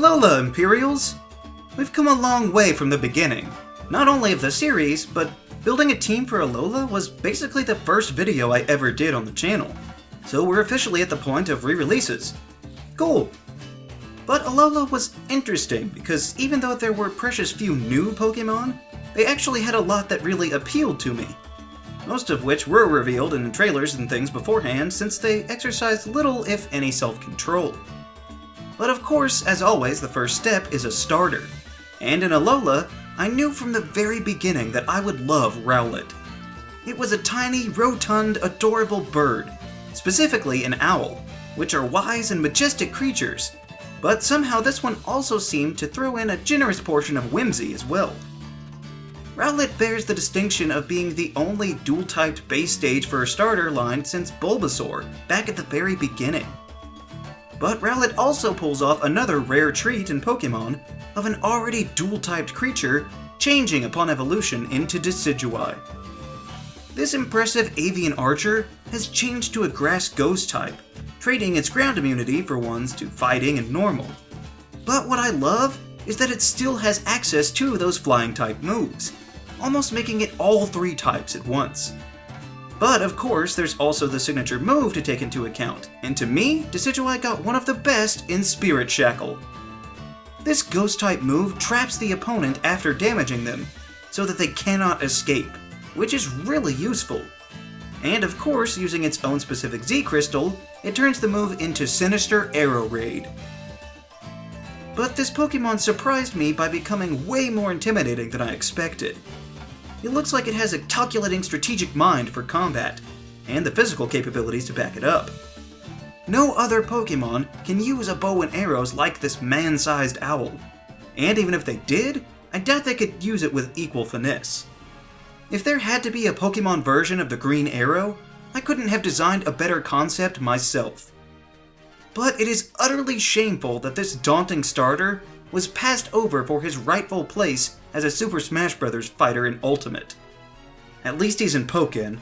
Alola, Imperials! We've come a long way from the beginning, not only of the series, but building a team for Alola was basically the first video I ever did on the channel, so we're officially at the point of re-releases. Cool! But Alola was interesting because even though there were precious few new Pokémon, they actually had a lot that really appealed to me. Most of which were revealed in trailers and things beforehand since they exercised little if any self-control. But of course, as always, the first step is a starter. And in Alola, I knew from the very beginning that I would love Rowlett. It was a tiny, rotund, adorable bird, specifically an owl, which are wise and majestic creatures, but somehow this one also seemed to throw in a generous portion of whimsy as well. Rowlett bears the distinction of being the only dual-typed base stage for a starter line since Bulbasaur, back at the very beginning. But Rowlett also pulls off another rare treat in Pokémon of an already dual-typed creature changing upon evolution into Decidueye. This impressive avian archer has changed to a grass ghost type, trading its ground immunity for ones to fighting and normal. But what I love is that it still has access to those flying type moves, almost making it all three types at once. But of course, there's also the signature move to take into account, and to me, Decidueye got one of the best in Spirit Shackle. This ghost-type move traps the opponent after damaging them, so that they cannot escape, which is really useful. And of course, using its own specific Z-Crystal, it turns the move into Sinister Arrow Raid. But this Pokémon surprised me by becoming way more intimidating than I expected. It looks like it has a calculating strategic mind for combat, and the physical capabilities to back it up. No other Pokémon can use a bow and arrows like this man-sized owl, and even if they did, I doubt they could use it with equal finesse. If there had to be a Pokémon version of the Green Arrow, I couldn't have designed a better concept myself. But it is utterly shameful that this daunting starter was passed over for his rightful place as a Super Smash Bros. Fighter in Ultimate. At least he's in Pokken.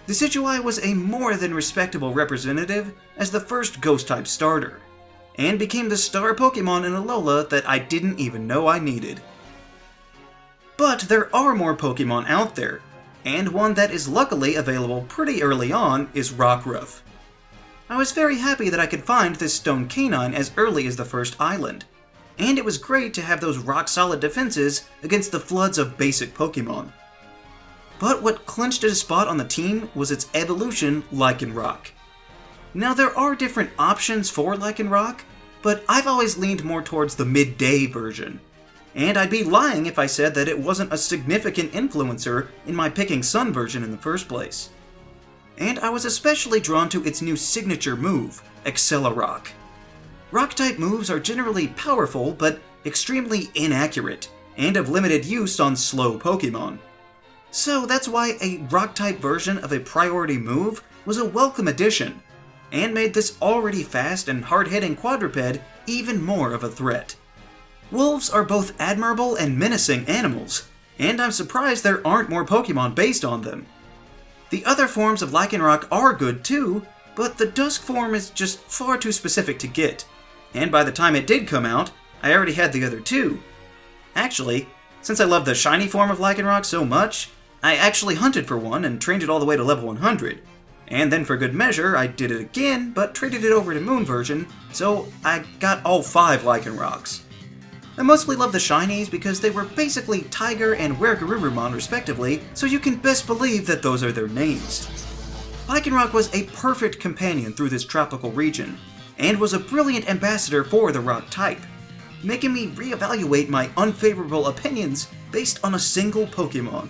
Decidueye was a more than respectable representative as the first Ghost-type starter, and became the star Pokémon in Alola that I didn't even know I needed. But there are more Pokémon out there, and one that is luckily available pretty early on is Rockruff. I was very happy that I could find this stone canine as early as the first island, and it was great to have those rock-solid defenses against the floods of basic Pokémon. But what clinched it a spot on the team was its evolution, Lycanroc. Now there are different options for Lycanroc, but I've always leaned more towards the midday version. And I'd be lying if I said that it wasn't a significant influencer in my picking Sun version in the first place. And I was especially drawn to its new signature move, Accelerock. Rock-type moves are generally powerful, but extremely inaccurate, and of limited use on slow Pokémon. So that's why a rock-type version of a priority move was a welcome addition, and made this already fast and hard-hitting quadruped even more of a threat. Wolves are both admirable and menacing animals, and I'm surprised there aren't more Pokémon based on them. The other forms of Lycanroc are good too, but the Dusk form is just far too specific to get. And by the time it did come out, I already had the other two. Actually, since I love the shiny form of Lycanroc so much, I actually hunted for one and trained it all the way to level 100. And then for good measure, I did it again, but traded it over to Moon version, so I got all 5 Lycanrocs. I mostly love the shinies because they were basically Tiger and Weregarurumon respectively, so you can best believe that those are their names. Lycanroc was a perfect companion through this tropical region, and was a brilliant ambassador for the rock type, making me reevaluate my unfavorable opinions based on a single Pokémon.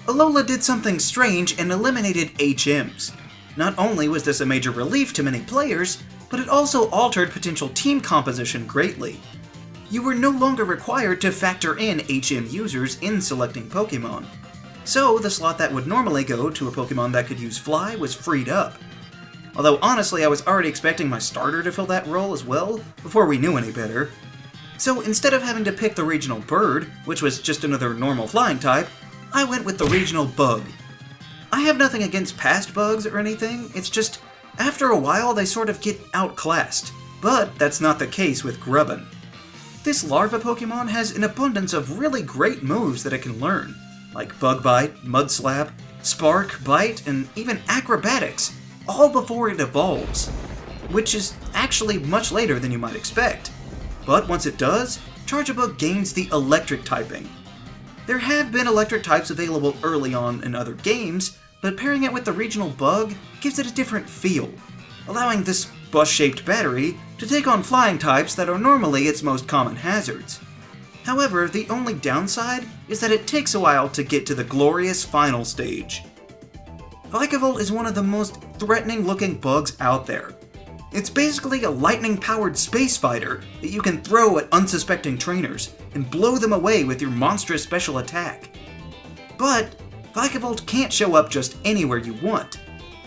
Alola did something strange and eliminated HMs. Not only was this a major relief to many players, but it also altered potential team composition greatly. You were no longer required to factor in HM users in selecting Pokémon. So the slot that would normally go to a Pokémon that could use Fly was freed up. Although honestly I was already expecting my starter to fill that role as well, before we knew any better. So instead of having to pick the regional bird, which was just another normal flying type, I went with the regional bug. I have nothing against past bugs or anything, it's just, after a while they sort of get outclassed, But that's not the case with Grubbin. This larva Pokemon has an abundance of really great moves that it can learn, like Bug Bite, Mud Slap, Spark, Bite, and even Acrobatics, all before it evolves, which is actually much later than you might expect. But once it does, Charjabug gains the Electric typing. There have been Electric types available early on in other games, but pairing it with the regional bug gives it a different feel, allowing this bus-shaped battery to take on flying types that are normally its most common hazards. However, the only downside is that it takes a while to get to the glorious final stage. Vikavolt is one of the most threatening looking bugs out there. It's basically a lightning-powered space fighter that you can throw at unsuspecting trainers and blow them away with your monstrous special attack. But Vikavolt can't show up just anywhere you want.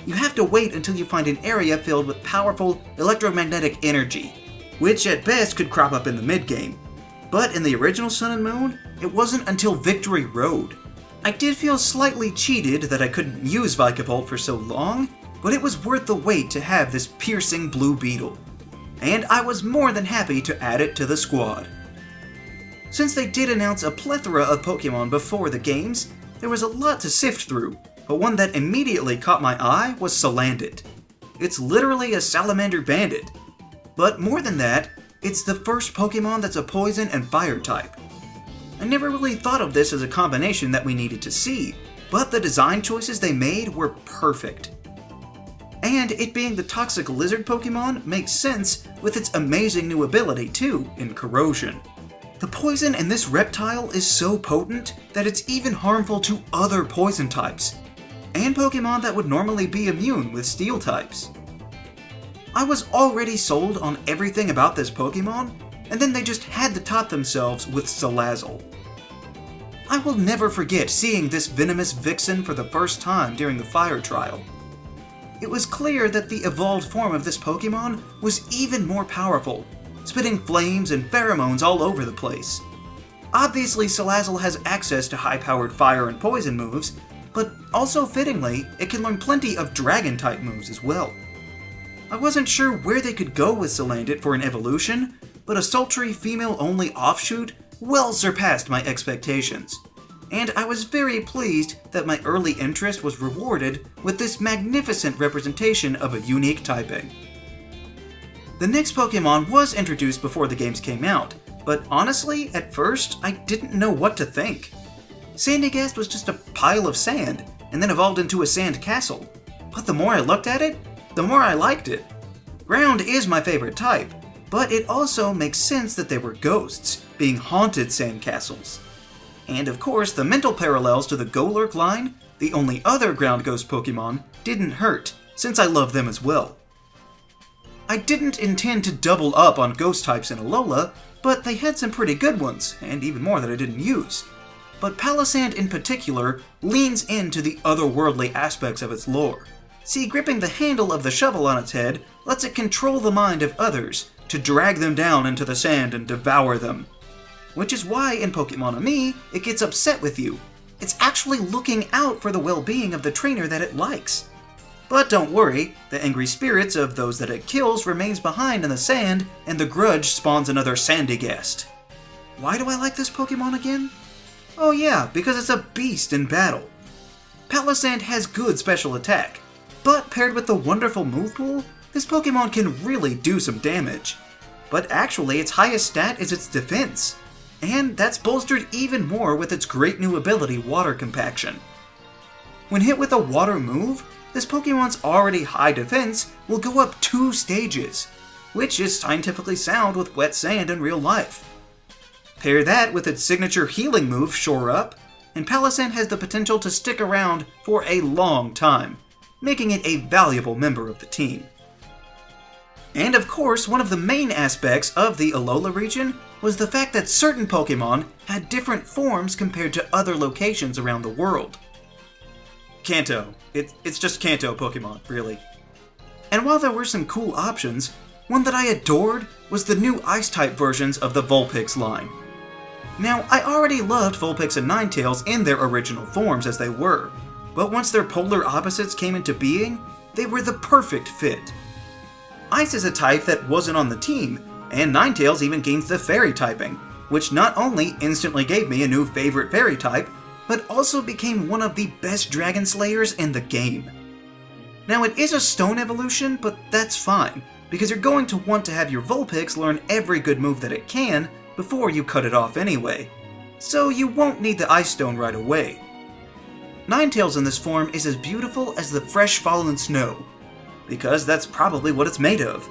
You have to wait until you find an area filled with powerful electromagnetic energy, which at best could crop up in the mid-game. But in the original Sun and Moon, it wasn't until Victory Road. I did feel slightly cheated that I couldn't use Vikavolt for so long, but it was worth the wait to have this piercing blue beetle. And I was more than happy to add it to the squad. Since they did announce a plethora of Pokemon before the games, there was a lot to sift through, but one that immediately caught my eye was Salandit. It's literally a Salamander bandit. But more than that, it's the first Pokemon that's a poison and fire type. I never really thought of this as a combination that we needed to see, but the design choices they made were perfect. And it being the toxic lizard Pokemon makes sense with its amazing new ability too, in Corrosion. The poison in this reptile is so potent that it's even harmful to other poison types, and Pokemon that would normally be immune with steel types. I was already sold on everything about this Pokemon, and then they just had to top themselves with Salazzle. I will never forget seeing this venomous vixen for the first time during the fire trial. It was clear that the evolved form of this Pokemon was even more powerful, spitting flames and pheromones all over the place. Obviously, Salazzle has access to high-powered fire and poison moves, but also fittingly, it can learn plenty of dragon-type moves as well. I wasn't sure where they could go with Salandit for an evolution, but a sultry female-only offshoot well surpassed my expectations. And I was very pleased that my early interest was rewarded with this magnificent representation of a unique typing. The next Pokemon was introduced before the games came out, but honestly, at first, I didn't know what to think. Sandygast was just a pile of sand, and then evolved into a sand castle. But the more I looked at it, the more I liked it. Ground is my favorite type, but it also makes sense that they were ghosts, being haunted sandcastles. And of course, the mental parallels to the Golurk line, the only other ground ghost Pokemon, didn't hurt, since I love them as well. I didn't intend to double up on ghost types in Alola, but they had some pretty good ones, and even more that I didn't use. But Palossand in particular leans into the otherworldly aspects of its lore. See, gripping the handle of the shovel on its head lets it control the mind of others, to drag them down into the sand and devour them. Which is why in Pokemon Ami, it gets upset with you. It's actually looking out for the well-being of the trainer that it likes. But don't worry, the angry spirits of those that it kills remains behind in the sand, and the grudge spawns another Sandygast. Why do I like this Pokemon again? Oh yeah, because it's a beast in battle. Palossand has good special attack, but paired with the wonderful move pool, this Pokemon can really do some damage. But actually, its highest stat is its defense, and that's bolstered even more with its great new ability, Water Compaction. When hit with a water move, this Pokemon's already high defense will go up 2 stages, which is scientifically sound with wet sand in real life. Pair that with its signature healing move, Shore Up, and Palossand has the potential to stick around for a long time, making it a valuable member of the team. And of course, one of the main aspects of the Alola region was the fact that certain Pokemon had different forms compared to other locations around the world. Kanto. It's just Kanto Pokemon, really. And while there were some cool options, one that I adored was the new Ice-type versions of the Vulpix line. Now, I already loved Vulpix and Ninetales in their original forms as they were, but once their polar opposites came into being, they were the perfect fit. Ice is a type that wasn't on the team, and Ninetales even gained the Fairy typing, which not only instantly gave me a new favorite Fairy type, but also became one of the best Dragon Slayers in the game. Now it is a Stone evolution, but that's fine, because you're going to want to have your Vulpix learn every good move that it can before you cut it off anyway, so you won't need the Ice Stone right away. Ninetales in this form is as beautiful as the fresh fallen snow, because that's probably what it's made of.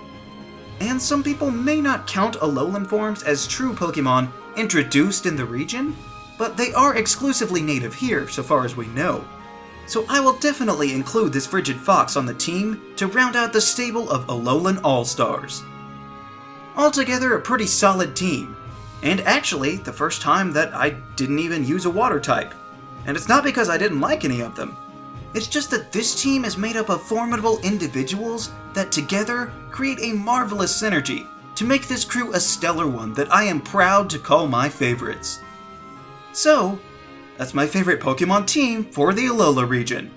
And some people may not count Alolan forms as true Pokémon introduced in the region, but they are exclusively native here so far as we know. So I will definitely include this Frigid Fox on the team to round out the stable of Alolan All-Stars. Altogether a pretty solid team, and actually the first time that I didn't even use a water type. And it's not because I didn't like any of them. It's just that this team is made up of formidable individuals that together create a marvelous synergy to make this crew a stellar one that I am proud to call my favorites. So, that's my favorite Pokemon team for the Alola region.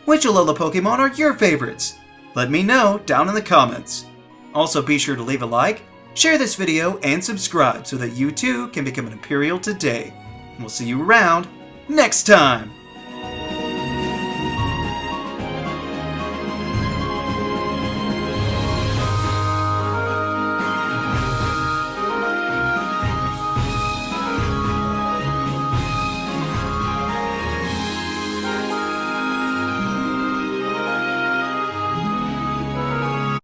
Which Alola Pokemon are your favorites? Let me know down in the comments. Also be sure to leave a like, share this video, and subscribe so that you too can become an Imperial today. And we'll see you around next time!